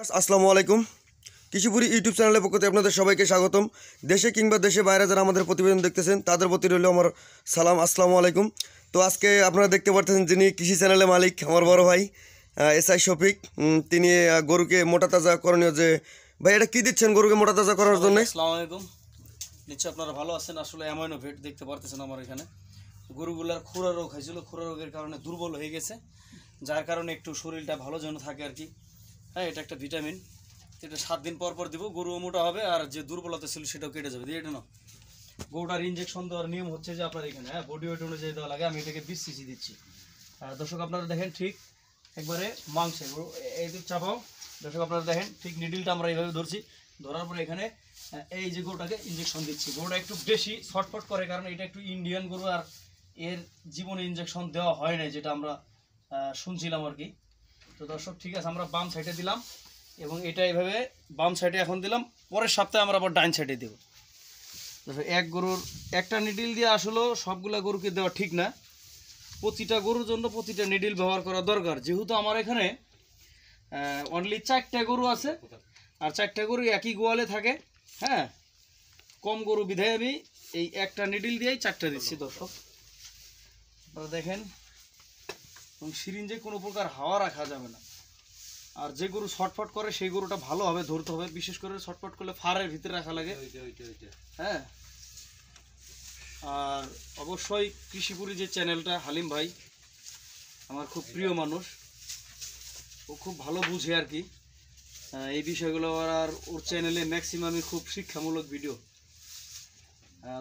আসসালামু আলাইকুম। কৃষিপুরি ইউটিউব চ্যানেলের পক্ষ থেকে আপনাদের সবাইকে স্বাগতম। দেশে কিংবা দেশে বাইরে যারা আমাদের প্রতিবেদন দেখতেছেন তাদের প্রতি রইল আমার সালাম, আসসালামু আলাইকুম। তো আজকে আপনারা দেখতে পাচ্ছেন যিনি কৃষি চ্যানেলের মালিক আমার বড় ভাই এসআই শফিক, তিনি গরুকে মোটা তাজা করণীয় যে ভাই এটা কী দিচ্ছেন গরুকে মোটা তাজা করার জন্য? আসসালামু আলাইকুম। নিশ্চয় আপনারা ভালো আছেন। আসলে অ্যামাইনো ভেট দেখতে পারতেছেন আমার এখানে গরুগুলার খুরা রোগ হয়েছিল, খুরা রোগের কারণে দুর্বল হয়ে গেছে, যার কারণে একটু শরীরটা ভালো যেন থাকে আর কি। হ্যাঁ, এটা একটা ভিটামিন, এটা 7 দিন পর পর দিব, গরুও মোটা হবে আর যে দুর্বলতা ছিল সেটাও কেটে যাবে। দিয়ে এটা না, গরুটার ইঞ্জেকশন দেওয়ার নিয়ম হচ্ছে যে আপনার এখানে বডি ওয়েট অনুযায়ী দেওয়া লাগে। আমি এটাকে 20 সিসি দিচ্ছি। দর্শক আপনারা দেখেন, ঠিক একবারে মাংসে গরু এই দিক চাপাও। দর্শক আপনারা দেখেন, ঠিক নিডিলটা আমরা এইভাবে ধরছি, ধরার পরে এখানে এই যে গরুটাকে ইঞ্জেকশন দিচ্ছি। গরুটা একটু বেশি ছটফট করে, কারণ এটা একটু ইন্ডিয়ান গরু আর এর জীবনে ইঞ্জেকশন দেওয়া হয় না, যেটা আমরা শুনছিলাম আর কি। তো দর্শক ঠিক আছে, আমরা বাম সাইডে দিলাম এবং এটা এইভাবে বাম সাইডে এখন দিলাম। পরের সপ্তাহে আমরা আবার ডাইন সাইডে দেবো। এক গরুর একটা নিডিল দিয়ে আসলে সবগুলা গরুকে দেওয়া ঠিক না। প্রতিটা গরুর জন্য প্রতিটা নিডিল ব্যবহার করা দরকার। যেহেতু আমার এখানে অনলি 4টা গরু আছে আর 4টা গরু একই গোয়ালে থাকে, হ্যাঁ, কম গরু বিধায় আমি এই একটা নিডিল দিয়েই 4টা দিচ্ছি। দর্শক আপনারা দেখেন, এবং সিরিঞ্জে কোনো প্রকার হাওয়া রাখা যাবে না। আর যে গরু ছটফট করে সেই গরুটা ভালোভাবে ধরতে হবে, বিশেষ করে ছটফট করলে ফাড়ের ভিতরে রাখা লাগে। হ্যাঁ, আর অবশ্যই কৃষিপুরি যে চ্যানেলটা, হালিম ভাই আমার খুব প্রিয় মানুষ, ও খুব ভালো বুঝে আর কি এই বিষয়গুলো। আর ওর চ্যানেলে ম্যাক্সিমামই খুব শিক্ষামূলক ভিডিও।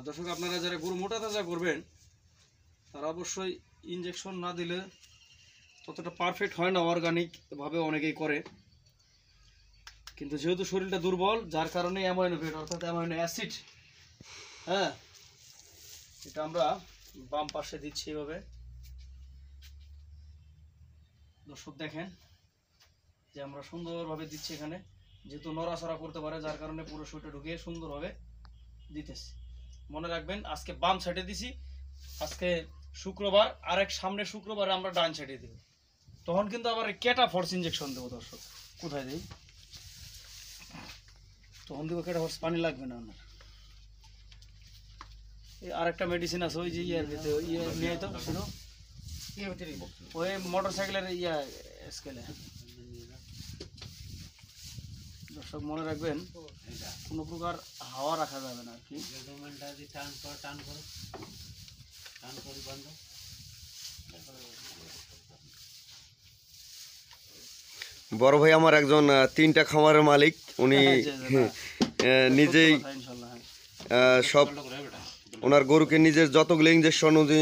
দর্শক আপনারা যারা গরু মোটা তাজা করবেন তারা অবশ্যই ইঞ্জেকশন না দিলে ততটা পারফেক্ট হয় না। অর্গানিকভাবে অনেকেই করে, কিন্তু যেহেতু শরীরটা দুর্বল, যার কারণে অ্যামাইনো ভেট অর্থাৎ অ্যামাইনো অ্যাসিড, হ্যাঁ, এটা আমরা বাম পাশে দিচ্ছি এভাবে। দর্শক দেখেন যে আমরা সুন্দরভাবে দিচ্ছি এখানে, যেহেতু নড়াচড়া করতে পারে, যার কারণে পুরো শরীরটা ঢুকিয়ে সুন্দরভাবে দিতেছি। মনে রাখবেন, আজকে বাম সাইডে দিছি, আজকে শুক্রবার, আরেক সামনের শুক্রবারে আমরা ডান সাইডে দেব। তখন কিন্তু আবার ক্যাটা ফোর্স ইঞ্জেকশন দেবো। দর্শক কোথায় দিই, তখন দেবো ক্যাটা ফোর্স, পানি লাগবে না আপনার। এই আরেকটা মেডিসিন আছে ওই যে ইয়ার ভিতরে, ইয়ে নিয়ে তো শুনো, ওই মোটর সাইকেলের ইয়া স্কেলে। দর্শক মনে রাখবেন, কোনো প্রকার হাওয়া রাখা যাবে না আর কি। বড় ভাই আমার একজন 3টা খামারের মালিক, উনি নিজেই সব ওনার গরুকে নিজের যতগুলো ইঞ্জেকশন উনি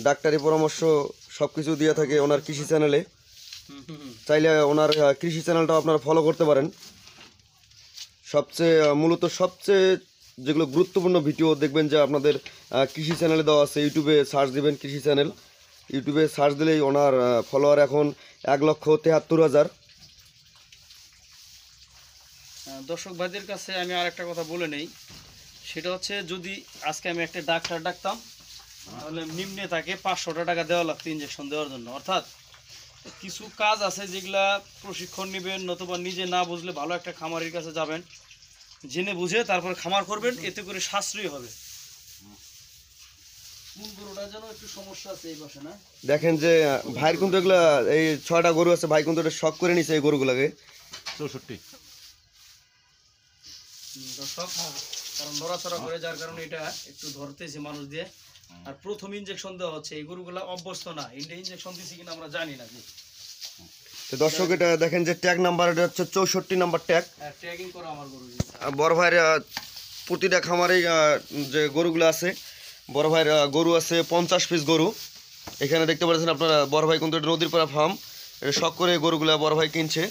ডাক্তারি পরামর্শ সব কিছু দিয়ে থাকে ওনার কৃষি চ্যানেলে। চাইলে ওনার কৃষি চ্যানেলটাও আপনারা ফলো করতে পারেন। সবচেয়ে যেগুলো গুরুত্বপূর্ণ ভিডিও দেখবেন যে আপনাদের কৃষি চ্যানেলে দেওয়া আছে। ইউটিউবে সার্চ দিবেন কৃষি চ্যানেল, ইউটিউবে সার্চ দিলেই ওনার ফলোয়ার এখন 1,73,000। দর্শক ভাইদের কাছে আমি আর একটা কথা বলে নেই, সেটা হচ্ছে যদি আজকে আমি একটা ডাক্তার ডাকতাম তাহলে নিম্নে তাকে 500 টাকা দেওয়া লাগতো ইঞ্জেকশন দেওয়ার জন্য। অর্থাৎ কিছু কাজ আছে যেগুলা প্রশিক্ষণ নেবেন, নতুবা নিজে না বুঝলে ভালো একটা খামারের কাছে যাবেন, জেনে বুঝে তারপর খামার করবেন, এতে করে সাশ্রয়ী হবে। একটু সমস্যা আছে এই পাশে, না দেখেন যে ভাইয়ের কিন্তু এগুলা এই 6টা গরু আছে, ভাই কিন্তু এটা শখ করে নিছে এই গরুগুলাকে। 64 দর্শক, কারণ নড়াচড়া করে, যার কারণে এটা একটু ধরতেছি মানুষ দিয়ে। আর প্রথম ইঞ্জেকশন দেওয়া হচ্ছে, এই গরুগুলা অভ্যস্ত না, ইঞ্জেকশন দিচ্ছি কিনা আমরা জানি না। তো দর্শক এটা দেখেন যে ট্যাগ নাম্বার, এটা হচ্ছে 64 নাম্বার ট্যাগ। ট্যাগিং করা আমার গরু। বড় ভাইয়ের প্রতিটা খামারেই যে গরুগুলো আছে, বড় ভাইয়ের গরু আছে 50 পিস গরু। এখানে দেখতে পাচ্ছেন আপনারা, বড় ভাই কিন্তু এটা নদীর পাড়া ফার্ম, এটা শখ করে গরুগুলা বড় ভাই কিনছে।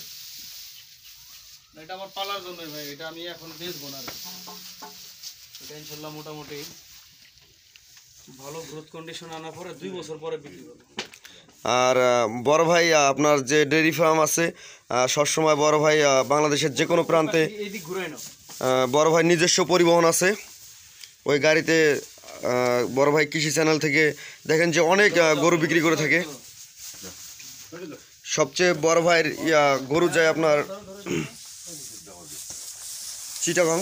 এটা আমার পালার জন্য ভাই, এটা আমি এখন বেচবো না। এটা ইনশাল্লাহ মোটামুটি ভালো গ্রোথ কন্ডিশন আনার পরে 2 বছর পরে বিক্রি করবো। আর বড় ভাই আপনার যে ডেয়ারি ফার্ম আছে, সবসময় বড় ভাই বাংলাদেশের যে কোনো প্রান্তে, বড় ভাই নিজস্ব পরিবহন আছে, ওই গাড়িতে বড় ভাই কৃষি চ্যানেল থেকে দেখেন যে অনেক গরু বিক্রি করে থাকে। সবচেয়ে বড় ভাইয়ের গরু যায় আপনার চিটাগং।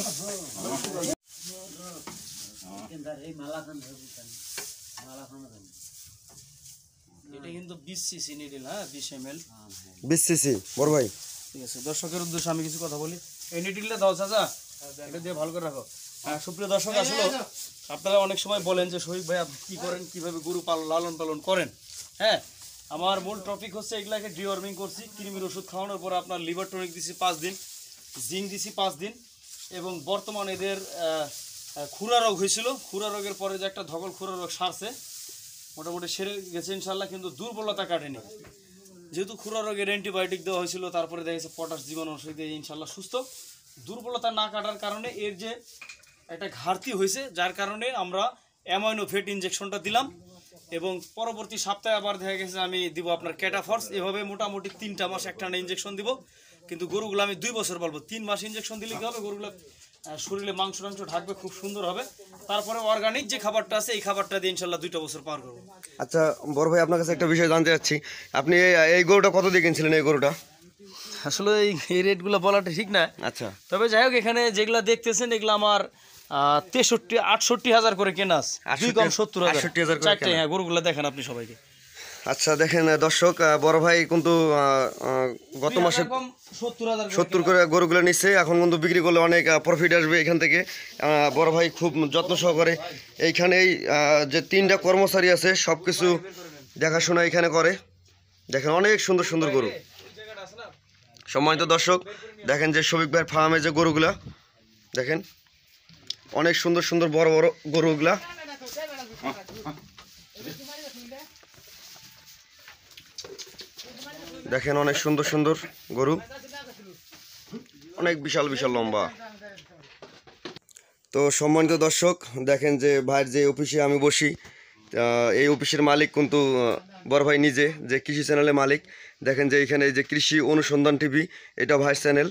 এটা কিন্তু 20 সিসি নিডেল, হ্যাঁ 20 ml। 20 সিসি বড় ভাই। ঠিক আছে, দর্শকের উদ্দেশ্যে আমি কিছু কথা বলি। এই নিডেলটা দাও চাচা, এটা দিয়ে ভালো করে রাখো। সুপ্রিয় দর্শক, আসলে আপনারা অনেক সময় বলেন যে শহীদ ভাই আপনি কী করেন, কীভাবে গরু লালন পালন করেন। হ্যাঁ, আমার মূল টপিক হচ্ছে এগুলাকে ডিওয়ার্মিং করছি, কৃমির ওষুধ খাওয়ানোর পর আপনার লিভার টনিক দিছি 5 দিন, জিঙ্ক দিছি 5 দিন, এবং বর্তমান এদের খুরা রোগ হয়েছিল। খুরা রোগের পরে যে একটা ধকল খুরা রোগ সারছে, মোটামুটি সেরে গেছে ইনশাল্লাহ, কিন্তু দুর্বলতা কাটেনি। যেহেতু খুরা রোগের অ্যান্টিবায়োটিক দেওয়া হয়েছিল, তারপরে দেখা গেছে পটাশ জীবাণু ওষুধ দিয়ে ইনশাল্লাহ সুস্থ। দুর্বলতা না কাটার কারণে এর যে একটা ঘাটতি হয়েছে, যার কারণে আমরা অ্যামাইনো ফেট ইনজেকশনটা দিলাম, এবং পরবর্তী সপ্তাহে আবার দেখা গেছে আমি দিব আপনার ক্যাটাফর্স। এভাবে মোটামুটি 3টা মাস একটানা ইনজেকশন দিব। কিন্তু গরুগুলো আমি 2 বছর বলবো, 3 মাস ইনজেকশন দিলে কি হবে, গরুগুলো শরীরে মাংস ঢাকবে, খুব সুন্দর হবে। তারপরে অর্গানিক যে খাবারটা আছে এই খাবারটা দিয়ে ইনশাল্লাহ 2টা বছর পার করবো। আচ্ছা বড় ভাই, আপনার কাছে একটা বিষয় জানতে চাচ্ছি, আপনি এই গরুটা কত দিয়ে কিনছিলেন? এই গরুটা আসলে এই রেটগুলো বলাটা ঠিক না। আচ্ছা, তবে যাই হোক, এখানে যেগুলো দেখতেছেন এগুলো আমার 63-68 হাজার করে কেনা আছে, 2 কম 70,000। 68,000 করে চারটে, হ্যাঁ, গরুগুলো দেখেন আপনি সবাইকে। আচ্ছা দেখেন দর্শক, বড় ভাই কিন্তু গত মাসে 70,000 70 করে গরুগুলো নিচ্ছে। এখন কিন্তু বিক্রি করলে অনেক প্রফিট আসবে এখান থেকে। বড় ভাই খুব যত্ন সহকারে এইখানেই যে 3টা কর্মচারী আছে সব কিছু দেখাশোনা এখানে করে। দেখেন অনেক সুন্দর সুন্দর গরু। সম্মানিত দর্শক, দেখেন যে শফিক ভাইয়ের ফার্মে যে গরুগুলা দেখেন, অনেক সুন্দর সুন্দর বড় বড় গরুগুলা। দেখেন অনেক সুন্দর সুন্দর গরু, অনেক বিশাল বিশাল লম্বা। তো সম্মানিত দর্শক, দেখেন যে ভাইয়ের যে অফিসে আমি বসি, এই অফিসের মালিক কিন্তু বড় ভাই নিজে, যে কৃষি চ্যানেলের মালিক। দেখেন যে এখানে এই যে কৃষি অনুসন্ধান টিভি, এটা ভাইয়ের চ্যানেল।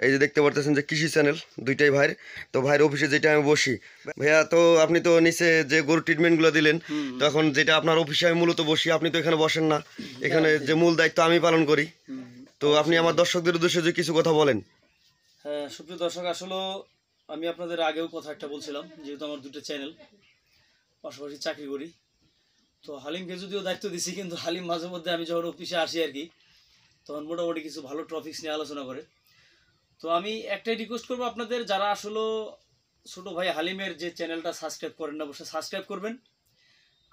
এই যে দেখতে পারতেছেন যে কৃষি চ্যানেল, দুইটাই ভাইয়ের। তো ভাইয়ের অফিসে যেটা আমি বসি ভাইয়া, তো আপনি তো নিচে যে গরু ট্রিটমেন্টগুলো দিলেন, তখন যেটা আপনার অফিসে আমি মূলত বসি, আপনি তো এখানে বসেন না, এখানে যে মূল দায়িত্ব আমি পালন করি। তো আপনি আমার দর্শকদের উদ্দেশ্যে যে কিছু কথা বলেন। হ্যাঁ, সুপ্রিয় দর্শক, আসলে আমি আপনাদের আগেও কথা একটা বলছিলাম, যেহেতু আমার 2টা চ্যানেল, পাশাপাশি চাকরি করি। তো হালিমকে যদিও দায়িত্ব দিছি, কিন্তু হালিম মাঝে মধ্যে আমি যখন অফিসে আসি আর কি, তখন মোটামুটি কিছু ভালো টপিকস নিয়ে আলোচনা করে। তো আমি একটাই রিকোয়েস্ট করবো আপনাদের, যারা আসলে ছোটো ভাই হালিমের যে চ্যানেলটা সাবস্ক্রাইব করেন না, অবশ্যই সাবস্ক্রাইব করবেন।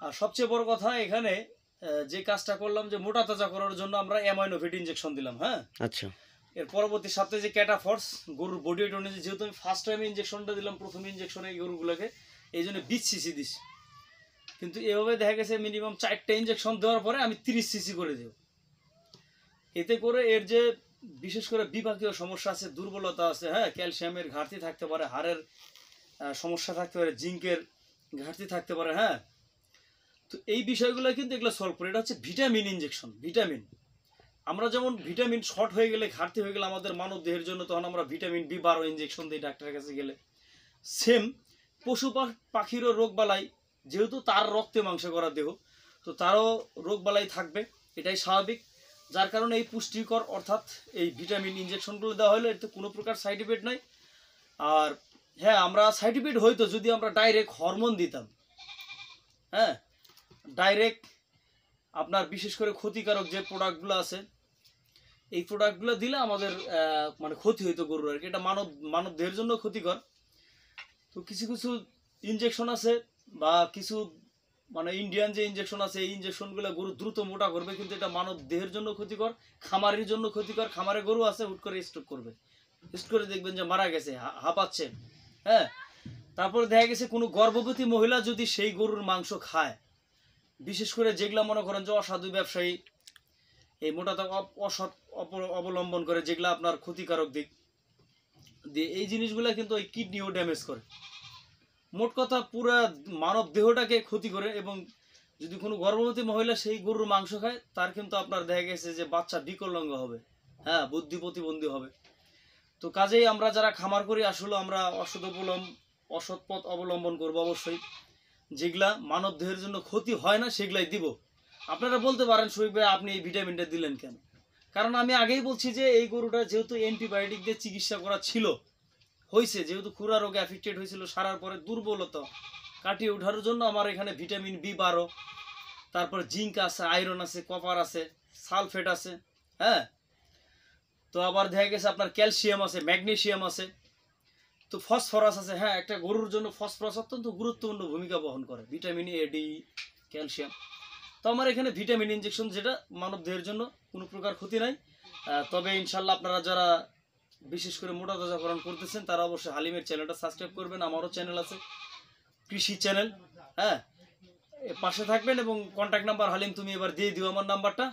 আর সবচেয়ে বড় কথা, এখানে যে কাজটা করলাম, যে মোটা তাজা করার জন্য আমরা অ্যামাইনো ফিট ইনজেকশন দিলাম। হ্যাঁ, আচ্ছা, এর পরবর্তী সপ্তাহে যে ক্যাটাফর্স, গরুর বডি ওয়েট অনুযায়ী, যেহেতু আমি ফার্স্ট টাইম ইনজেকশনটা দিলাম, প্রথম ইনজেকশনে এই গরুগুলোকে, এই জন্য 20 সিসি দিছি। কিন্তু এভাবে দেখা গেছে মিনিমাম 4টা ইনজেকশন দেওয়ার পরে আমি 30 সিসি করে দেব। এতে করে এর যে বিশেষ করে বিভাগীয় সমস্যা আছে, দুর্বলতা আছে, হ্যাঁ, ক্যালসিয়ামের ঘাটতি থাকতে পারে, হাড়ের সমস্যা থাকতে পারে, জিঙ্কের ঘাটতি থাকতে পারে। হ্যাঁ, তো এই বিষয়গুলো কিন্তু এগুলো সলভ করে। এটা হচ্ছে ভিটামিন ইনজেকশন। ভিটামিন, আমরা যেমন ভিটামিন শর্ট হয়ে গেলে, ঘাটতি হয়ে গেলে আমাদের মানব দেহের জন্য, তখন আমরা ভিটামিন B12 ইনজেকশন দিই ডাক্তারের কাছে গেলে। সেম পশু পাখিরও রোগ বালাই, যেহেতু তার রক্তে মাংসে করা দেহ, তো তারও রোগ বালাই থাকবে, এটাই স্বাভাবিক। যার কারণে এই পুষ্টিকর অর্থাৎ এই ভিটামিন ইনজেকশনগুলো দেওয়া হলে এতে কোনো প্রকার সাইড ইফেক্ট নাই। আর হ্যাঁ, আমরা সাইড ইফেক্ট হইতো যদি আমরা ডাইরেক্ট হরমোন দিতাম। হ্যাঁ, ডাইরেক্ট আপনার বিশেষ করে ক্ষতিকারক যে প্রোডাক্টগুলো আছে, এই প্রোডাক্টগুলো দিলে আমাদের মানে ক্ষতি হইতো গরুর আর কি। এটা মানব দেহের জন্য ক্ষতিকর। তো কিছু কিছু ইনজেকশন আছে, বা কিছু মানে ইন্ডিয়ান যে ইনজেকশন আছে, এই ইনজেকশনগুলো গরু দ্রুত মোটা করবে, কিন্তু এটা মানব দেহের জন্য ক্ষতিকর, খামারের জন্য ক্ষতিকর। খামারে গরু আছে, হুট করে স্ট্রোক করবে, স্ট্রোক করে দেখবেন যে মারা গেছে, হাঁপাচ্ছে। হ্যাঁ, তারপরে দেখা গেছে কোনো গর্ভবতী মহিলা যদি সেই গরুর মাংস খায়, বিশেষ করে যেগুলা মনে করেন যে অসাধু ব্যবসায়ী এই মোটাটা অসৎ অবলম্বন করে, যেগুলো আপনার ক্ষতিকারক দিক দিয়ে, এই জিনিসগুলো কিন্তু ওই কিডনিও ড্যামেজ করে। মোট কথা পুরো মানব দেহটাকে ক্ষতি করে। এবং যদি কোনো গর্ভবতী মহিলা সেই গরুর মাংস খায়, তার কিন্তু আপনার দেখা গেছে যে বাচ্চা বিকলাঙ্গ হবে, হ্যাঁ, বুদ্ধি প্রতিবন্ধী হবে। তো কাজেই আমরা যারা খামার করি, আসলে আমরা অসৎ পথ অবলম্বন করবো অবশ্যই। যেগুলা মানব দেহের জন্য ক্ষতি হয় না সেগুলাই দিব। আপনারা বলতে পারেন শফিক ভাই আপনি এই ভিটামিনটা দিলেন কেন? কারণ আমি আগেই বলছি যে এই গরুটা যেহেতু অ্যান্টিবায়োটিক দিয়ে চিকিৎসা করা ছিল হয়েছে, যেহেতু খুরা রোগে অ্যাফেক্টেড হয়েছিল, সারার পরে দুর্বলতা কাটিয়ে ওঠার জন্য আমার এখানে ভিটামিন B12, তারপর জিঙ্ক আছে, আয়রন আছে, কপার আছে, সালফেট আছে, হ্যাঁ। তো আবার দেখা গেছে আপনার ক্যালসিয়াম আছে, ম্যাগনেসিয়াম আছে, তো ফসফরাস আছে। হ্যাঁ, একটা গরুর জন্য ফসফরাস অত্যন্ত গুরুত্বপূর্ণ ভূমিকা বহন করে, ভিটামিন A, D, ক্যালসিয়াম। তো আমার এখানে ভিটামিন ইনজেকশন, যেটা মানব দেহের জন্য কোনো প্রকার ক্ষতি নাই। তবে ইনশাল্লাহ আপনারা যারা বিশেষ করে মোটা তাজাকরণ করতেছেন তারা অবশ্যই হালিমের চ্যানেলটা সাবস্ক্রাইব করবেন। আমারও চ্যানেল আছে, কৃষি চ্যানেল, হ্যাঁ, পাশে থাকবেন। এবং কন্ট্যাক্ট নাম্বার হালিম তুমি এবার দিয়ে দিও আমার নাম্বারটা।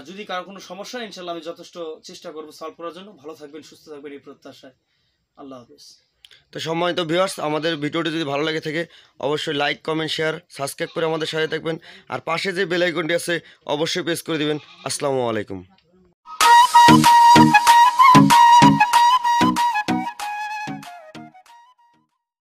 যদি কারো কোনো সমস্যা, ইনশাল্লাহ আমি যথেষ্ট চেষ্টা করবো সলভ করার জন্য। ভালো থাকবেন, সুস্থ থাকবেন, এই প্রত্যাশায়। আল্লাহ হাফিজ। তো সম্মানিত ভিউয়ার্স, আমাদের ভিডিওটি যদি ভালো লাগে থাকে অবশ্যই লাইক, কমেন্ট, শেয়ার, সাবস্ক্রাইব করে আমাদের সাথে থাকবেন। আর পাশে যে বেল আইকনটি আছে অবশ্যই প্রেস করে দিবেন। আসসালামু আলাইকুম।